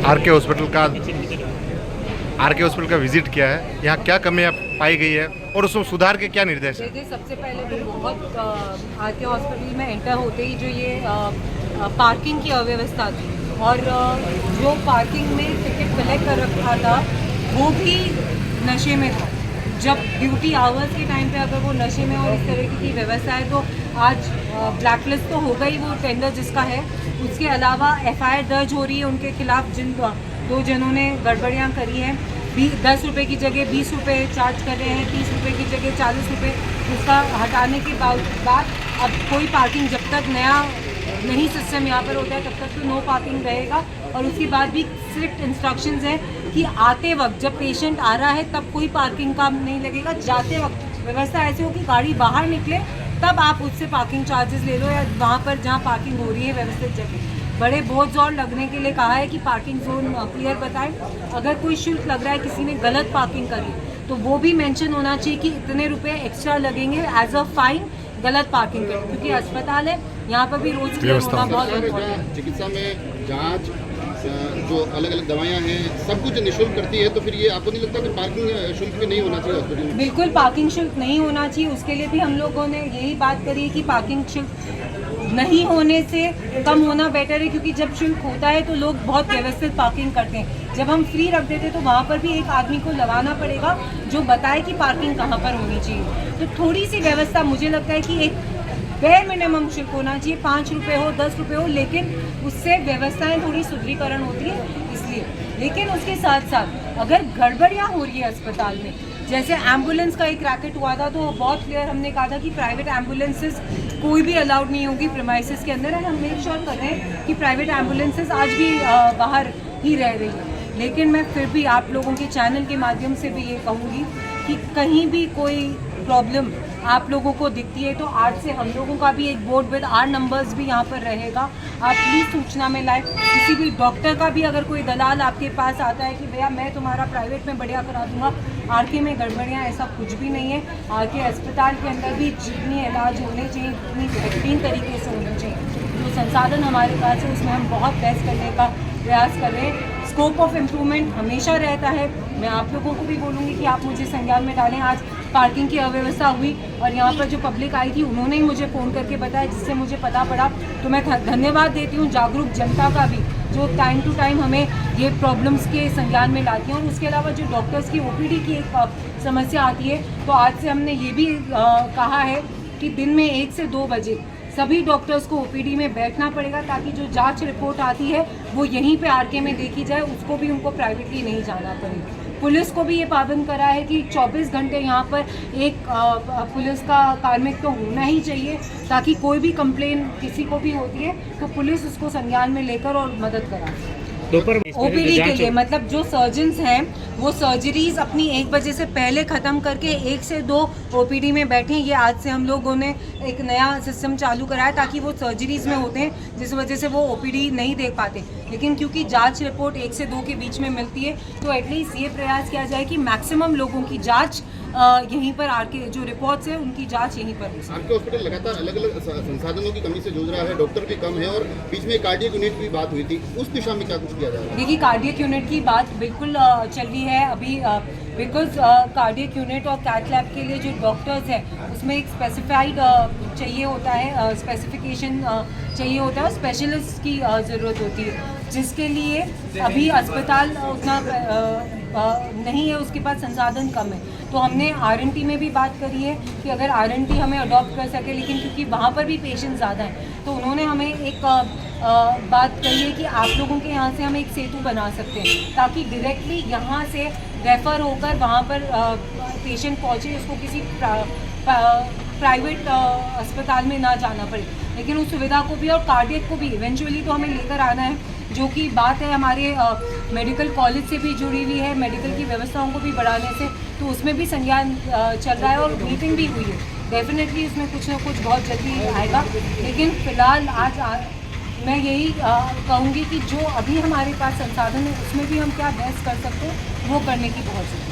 R K hospital का visit किया है। यहाँ क्या कमियाँ पाई गई है और उसमें सुधार के क्या निर्देश है? देखिए, सबसे पहले तो बहुत आरके हॉस्पिटल में एंटर होते ही जो ये पार्किंग की अव्यवस्था थी और जो पार्किंग में टिकट कलेक्ट कर रखा था वो भी नशे में था। जब ड्यूटी आवर्स के टाइम पे अगर वो नशे में और इस तरह की व्यवस्था है तो आज ब्लैकलिस्ट तो होगा ही वो टेंडर जिसका है। उसके अलावा एफआईआर दर्ज हो रही है उनके खिलाफ जिन दो जनों ने गड़बड़ियाँ करी हैं। 10 रुपये की जगह 20 रुपये चार्ज कर रहे हैं, 30 रुपये की जगह 40 रुपये। उसका हटाने के बाद अब कोई पार्किंग जब तक नया नहीं सिस्टम यहाँ पर होता है तब तक तो नो पार्किंग रहेगा। और उसके बाद भी स्ट्रिक्ट इंस्ट्रक्शंस हैं कि आते वक्त जब पेशेंट आ रहा है तब कोई पार्किंग का नहीं लगेगा। जाते वक्त व्यवस्था ऐसी हो कि गाड़ी बाहर निकले तब आप उससे पार्किंग चार्जेस ले लो या वहाँ पर जहाँ पार्किंग हो रही है व्यवस्थित जगह। बड़े बहुत जोर लगने के लिए कहा है कि पार्किंग जोन क्लियर बताएं। अगर कोई शुल्क लग रहा है किसी ने गलत पार्किंग करी तो वो भी मेंशन होना चाहिए कि इतने रुपए एक्स्ट्रा लगेंगे एज अ फाइन गलत पार्किंग करें, क्योंकि अस्पताल है यहाँ पर भी रोज क्लियर होना बहुत इम्पोर्टेंट है। चिकित्सा में जांच जो अलग अलग दवाइयाँ हैं सब कुछ निःशुल्क करती है, तो फिर ये आपको नहीं लगता कि पार्किंग शुल्क भी नहीं होना चाहिए हॉस्पिटल में? बिल्कुल पार्किंग शुल्क नहीं होना चाहिए। उसके लिए भी हम लोगों ने यही बात करी है कि पार्किंग शुल्क नहीं होने से कम होना बेटर है, क्योंकि जब शुल्क होता है तो लोग बहुत व्यवस्थित पार्किंग करते हैं। जब हम फ्री रख देते तो वहाँ पर भी एक आदमी को लगाना पड़ेगा जो बताए कि पार्किंग कहाँ पर होनी चाहिए। तो थोड़ी सी व्यवस्था मुझे लगता है कि एक बेयर मिनिमम शुल्क होना चाहिए, 5 रुपये हो 10 रुपये हो, लेकिन उससे व्यवस्थाएं थोड़ी सुदृढ़ीकरण होती है इसलिए। लेकिन उसके साथ साथ अगर गड़बड़ियाँ हो रही है अस्पताल में, जैसे एम्बुलेंस का एक रैकेट हुआ था तो बहुत क्लियर हमने कहा था कि प्राइवेट एम्बुलेंसेस कोई भी अलाउड नहीं होगी प्रीमाइसेस के अंदर। हम मेक श्योर कर रहे हैं कि प्राइवेट एम्बुलेंसेस आज भी बाहर ही रह रही है। लेकिन मैं फिर भी आप लोगों के चैनल के माध्यम से भी ये कहूँगी कि कहीं भी कोई प्रॉब्लम आप लोगों को दिखती है तो आज से हम लोगों का भी एक बोर्ड विद आर नंबर्स भी यहाँ पर रहेगा। आप प्लीज़ सूचना में लाएं। किसी भी डॉक्टर का भी अगर कोई दलाल आपके पास आता है कि भैया मैं तुम्हारा प्राइवेट में बढ़िया करा दूंगा, आरके में गड़बड़ियाँ, ऐसा कुछ भी नहीं है। आरके अस्पताल के अंदर भी जितनी इलाज होने चाहिए उतनी बेहतरीन तरीके से होने चाहिए। जो संसाधन हमारे पास है उसमें हम बहुत बेस्ट करने का प्रयास कर रहे हैं। स्कोप ऑफ इम्प्रूवमेंट हमेशा रहता है। मैं आप लोगों को भी बोलूँगी कि आप मुझे संज्ञान में डालें। आज पार्किंग की अव्यवस्था हुई और यहाँ पर जो पब्लिक आई थी उन्होंने ही मुझे फ़ोन करके बताया, जिससे मुझे पता पड़ा। तो मैं धन्यवाद देती हूँ जागरूक जनता का भी, जो टाइम टू टाइम हमें ये प्रॉब्लम्स के संज्ञान में लाती हैं। और उसके अलावा जो डॉक्टर्स की ओपीडी की एक समस्या आती है, तो आज से हमने ये भी कहा है कि दिन में 1 से 2 बजे सभी डॉक्टर्स को ओपीडी में बैठना पड़ेगा, ताकि जो जांच रिपोर्ट आती है वो यहीं पे आरके में देखी जाए, उसको भी उनको प्राइवेटली नहीं जाना पड़े। पुलिस को भी ये पाबंद करा है कि 24 घंटे यहाँ पर एक पुलिस का कार्मिक तो होना ही चाहिए, ताकि कोई भी कंप्लेन किसी को भी होती है तो पुलिस उसको संज्ञान में लेकर और मदद करा। ओपीडी के लिए मतलब जो सर्जन्स हैं वो सर्जरीज अपनी 1 बजे से पहले ख़त्म करके 1 से 2 ओपीडी में बैठें। ये आज से हम लोगों ने एक नया सिस्टम चालू कराया, ताकि वो सर्जरीज में होते हैं जिस वजह से वो ओपीडी नहीं देख पाते। लेकिन क्योंकि जांच रिपोर्ट 1 से 2 के बीच में मिलती है तो एटलीस्ट ये प्रयास किया जाए कि मैक्सिमम लोगों की जाँच यहीं पर आरके जो रिपोर्ट्स है उनकी जांच यहीं पर हो। आरके हॉस्पिटल लगातार अलग अलग संसाधनों की कमी से जूझ रहा है, डॉक्टर भी कम है और बीच में कार्डियक यूनिट की बात हुई थी, उस दिशा में क्या कुछ किया जा रहा है? देखिए, कार्डियक यूनिट की बात बिल्कुल चल रही है अभी, बिकॉज कार्डियक यूनिट और कैथ लैब के लिए जो डॉक्टर्स हैं उसमें एक स्पेसिफाइड चाहिए होता है, स्पेसिफिकेशन चाहिए होता है, स्पेशलिस्ट की ज़रूरत होती है, जिसके लिए अभी अस्पताल उतना नहीं है, उसके पास संसाधन कम है। तो हमने आरएनटी में भी बात करी है कि अगर आरएनटी हमें अडॉप्ट कर सके, लेकिन क्योंकि वहाँ पर भी पेशेंट ज़्यादा हैं तो उन्होंने हमें एक बात कही है कि आप लोगों के यहाँ से हम एक सेतु बना सकते हैं, ताकि डायरेक्टली यहाँ से रेफ़र होकर वहाँ पर पेशेंट पहुँचे, उसको किसी प्राइवेट अस्पताल में ना जाना पड़े। लेकिन उस सुविधा को भी और कार्डियक को भी इवेंचुअली तो हमें लेकर आना है, जो कि बात है हमारे मेडिकल कॉलेज से भी जुड़ी हुई है, मेडिकल की व्यवस्थाओं को भी बढ़ाने से, तो उसमें भी संज्ञान चल रहा है और मीटिंग भी हुई है। डेफिनेटली इसमें कुछ ना कुछ बहुत जल्दी आएगा। लेकिन फ़िलहाल आज मैं यही कहूँगी कि जो अभी हमारे पास संसाधन है उसमें भी हम क्या बेस्ट कर सकते हैं वो करने की बहुत ज़रूरत है।